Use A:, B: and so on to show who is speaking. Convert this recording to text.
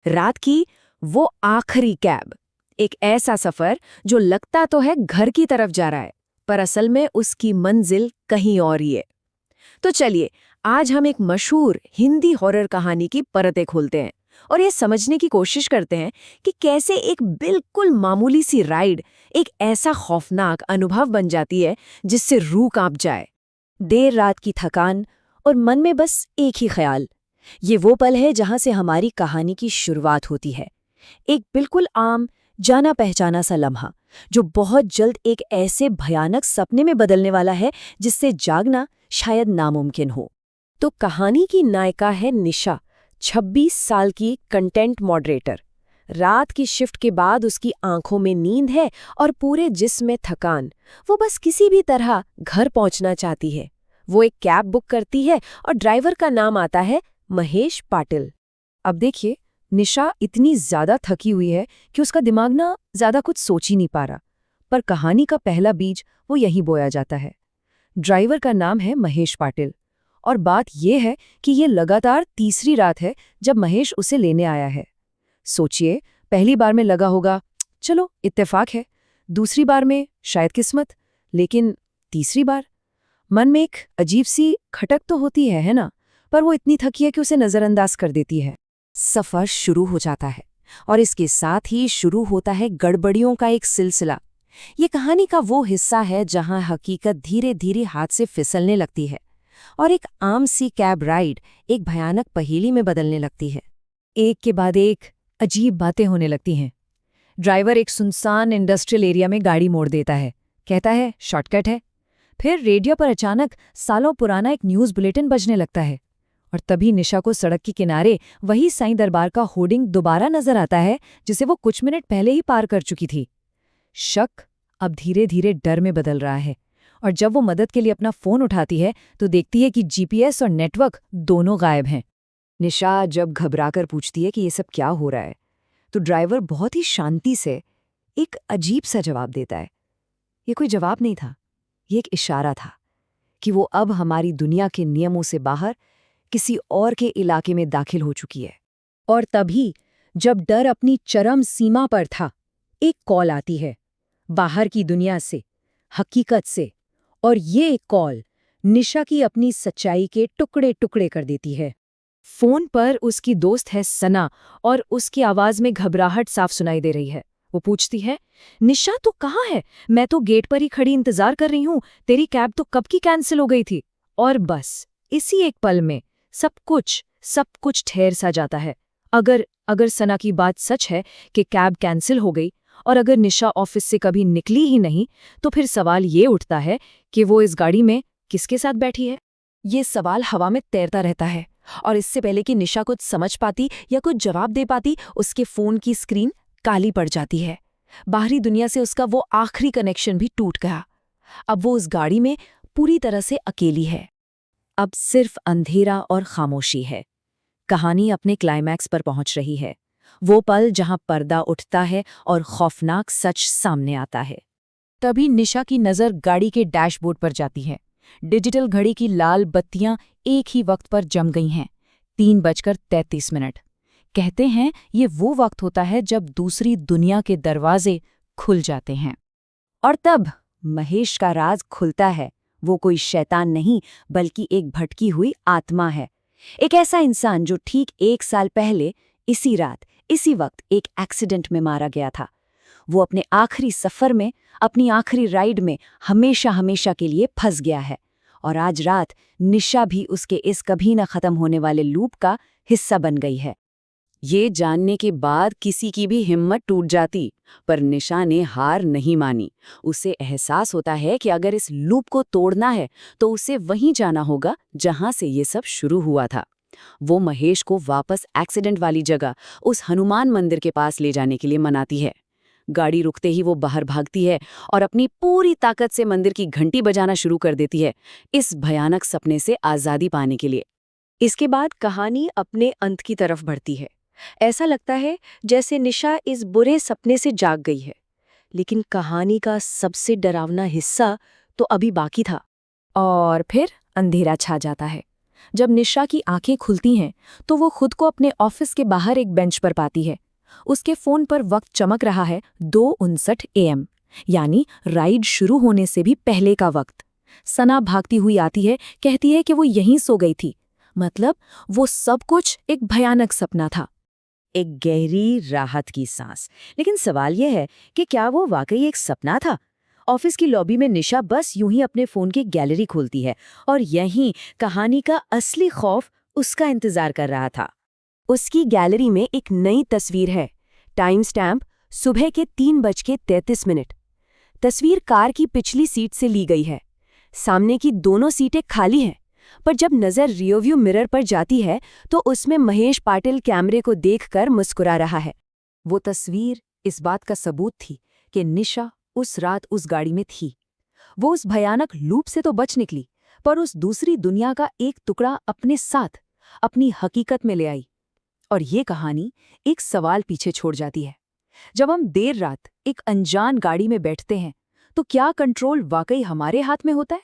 A: रात की वो आखिरी कैब, एक ऐसा सफर जो लगता तो है घर की तरफ जा रहा है, पर असल में उसकी मंजिल कहीं और ही है। तो चलिए, आज हम एक मशहूर हिंदी हॉरर कहानी की परतें खोलते हैं और ये समझने की कोशिश करते हैं कि कैसे एक बिल्कुल मामूली सी राइड एक ऐसा खौफनाक अनुभव बन जाती है जिससे रूह कांप जाए। देर रात की थकान और मन में बस एक ही ख्याल, ये वो पल है जहां से हमारी कहानी की शुरुआत होती है। एक बिल्कुल आम, जाना पहचाना सा लम्हा जो बहुत जल्द एक ऐसे भयानक सपने में बदलने वाला है जिससे जागना शायद नामुमकिन हो। तो कहानी की नायिका है निशा, 26 साल की कंटेंट मॉडरेटर। रात की शिफ्ट के बाद उसकी आंखों में नींद है और पूरे जिस्म में थकान। वो बस किसी भी तरह घर पहुंचना चाहती है। वो एक कैब बुक करती है और ड्राइवर का नाम आता है महेश पाटिल। अब देखिए, निशा इतनी ज्यादा थकी हुई है कि उसका दिमाग ना ज्यादा कुछ सोच ही नहीं पा रहा, पर कहानी का पहला बीज वो यही बोया जाता है। ड्राइवर का नाम है महेश पाटिल, और बात यह है कि ये लगातार तीसरी रात है जब महेश उसे लेने आया है। सोचिए, पहली बार में लगा होगा चलो इत्तेफाक है, दूसरी बार में शायद किस्मत, लेकिन तीसरी बार मन में एक अजीब सी खटक तो होती है ना? पर वो इतनी थकी है कि उसे नजरअंदाज कर देती है। सफर शुरू हो जाता है और इसके साथ ही शुरू होता है गड़बड़ियों का एक सिलसिला। ये कहानी का वो हिस्सा है जहां हकीकत धीरे धीरे हाथ से फिसलने लगती है और एक आम सी कैब राइड एक भयानक पहेली में बदलने लगती है। एक के बाद एक अजीब बातें होने लगती हैं। ड्राइवर एक सुनसान इंडस्ट्रियल एरिया में गाड़ी मोड़ देता है, कहता है शॉर्टकट है। फिर रेडियो पर अचानक सालों पुराना एक न्यूज़ बुलेटिन बजने लगता है और तभी निशा को सड़क के किनारे वही साईं दरबार का होर्डिंग दोबारा नजर आता है जिसे वो कुछ मिनट पहले ही पार कर चुकी थी। शक अब धीरे धीरे डर में बदल रहा है और जब वो मदद के लिए अपना फोन उठाती है तो देखती है कि जीपीएस और नेटवर्क दोनों गायब हैं। निशा जब घबराकर पूछती है कि ये सब क्या हो रहा है, तो ड्राइवर बहुत ही शांति से एक अजीब सा जवाब देता है। ये कोई जवाब नहीं था, ये एक इशारा था कि वो अब हमारी दुनिया के नियमों से बाहर किसी और के इलाके में दाखिल हो चुकी है। और तभी जब डर अपनी चरम सीमा पर था, एक कॉल आती है बाहर की दुनिया से, हकीकत से, और ये एक कॉल निशा की अपनी सच्चाई के टुकड़े टुकड़े कर देती है। फोन पर उसकी दोस्त है सना और उसकी आवाज में घबराहट साफ सुनाई दे रही है। वो पूछती है, निशा तू कहाँ है? मैं तो गेट पर ही खड़ी इंतजार कर रही हूँ, तेरी कैब तो कब की कैंसिल हो गई थी। और बस इसी एक पल में सब कुछ ठहर सा जाता है। अगर सना की बात सच है कि कैब कैंसिल हो गई और अगर निशा ऑफिस से कभी निकली ही नहीं, तो फिर सवाल ये उठता है कि वो इस गाड़ी में किसके साथ बैठी है। ये सवाल हवा में तैरता रहता है और इससे पहले कि निशा कुछ समझ पाती या कुछ जवाब दे पाती, उसके फोन की स्क्रीन काली पड़ जाती है। बाहरी दुनिया से उसका वो आखिरी कनेक्शन भी टूट गया। अब वो उस गाड़ी में पूरी तरह से अकेली है। अब सिर्फ अंधेरा और खामोशी है। कहानी अपने क्लाइमैक्स पर पहुंच रही है, वो पल जहां पर्दा उठता है और खौफनाक सच सामने आता है। तभी निशा की नज़र गाड़ी के डैशबोर्ड पर जाती है। डिजिटल घड़ी की लाल बत्तियां एक ही वक्त पर जम गई हैं, 3:33। कहते हैं ये वो वक्त होता है जब दूसरी दुनिया के दरवाजे खुल जाते हैं। और तब महेश का राज खुलता है। वो कोई शैतान नहीं, बल्कि एक भटकी हुई आत्मा है। एक ऐसा इंसान जो ठीक 1 साल पहले इसी रात इसी वक्त एक एक्सीडेंट में मारा गया था। वो अपने आखिरी सफर में, अपनी आखिरी राइड में हमेशा हमेशा के लिए फंस गया है। और आज रात निशा भी उसके इस कभी न खत्म होने वाले लूप का हिस्सा बन गई है। ये जानने के बाद किसी की भी हिम्मत टूट जाती, पर निशा ने हार नहीं मानी। उसे एहसास होता है कि अगर इस लूप को तोड़ना है तो उसे वहीं जाना होगा जहां से ये सब शुरू हुआ था। वो महेश को वापस एक्सीडेंट वाली जगह, उस हनुमान मंदिर के पास ले जाने के लिए मनाती है। गाड़ी रुकते ही वो बाहर भागती है और अपनी पूरी ताकत से मंदिर की घंटी बजाना शुरू कर देती है, इस भयानक सपने से आज़ादी पाने के लिए। इसके बाद कहानी अपने अंत की तरफ बढ़ती है। ऐसा लगता है जैसे निशा इस बुरे सपने से जाग गई है, लेकिन कहानी का सबसे डरावना हिस्सा तो अभी बाकी था। और फिर अंधेरा छा जाता है। जब निशा की आंखें खुलती हैं तो वो खुद को अपने ऑफिस के बाहर एक बेंच पर पाती है। उसके फोन पर वक्त चमक रहा है 2:59 AM, यानी राइड शुरू होने से भी पहले का वक्त। सना भागती हुई आती है, कहती है कि वो यहीं सो गई थी। मतलब वो सब कुछ एक भयानक सपना था।
B: एक गहरी राहत की सांस। लेकिन सवाल यह है कि क्या वो वाकई एक सपना था? ऑफिस की लॉबी में निशा बस यूं ही अपने फोन की गैलरी खोलती है और यहीं कहानी का असली खौफ उसका इंतजार कर रहा था।
A: उसकी गैलरी में एक नई तस्वीर है। टाइम स्टैम्प सुबह के 3:33। तस्वीर कार की पिछली सीट से ली गई है। सामने की दोनों सीटें खाली हैं, पर जब नज़र रियरव्यू मिरर पर जाती है तो उसमें महेश पाटिल कैमरे को देखकर मुस्कुरा रहा है। वो तस्वीर इस बात का सबूत थी कि निशा उस रात उस गाड़ी में थी। वो उस भयानक लूप से तो बच निकली, पर उस दूसरी दुनिया का एक टुकड़ा अपने साथ, अपनी हकीकत में ले आई। और ये कहानी एक सवाल पीछे छोड़ जाती है। जब हम देर रात एक अनजान गाड़ी में बैठते हैं, तो क्या कंट्रोल वाकई हमारे हाथ में होता है,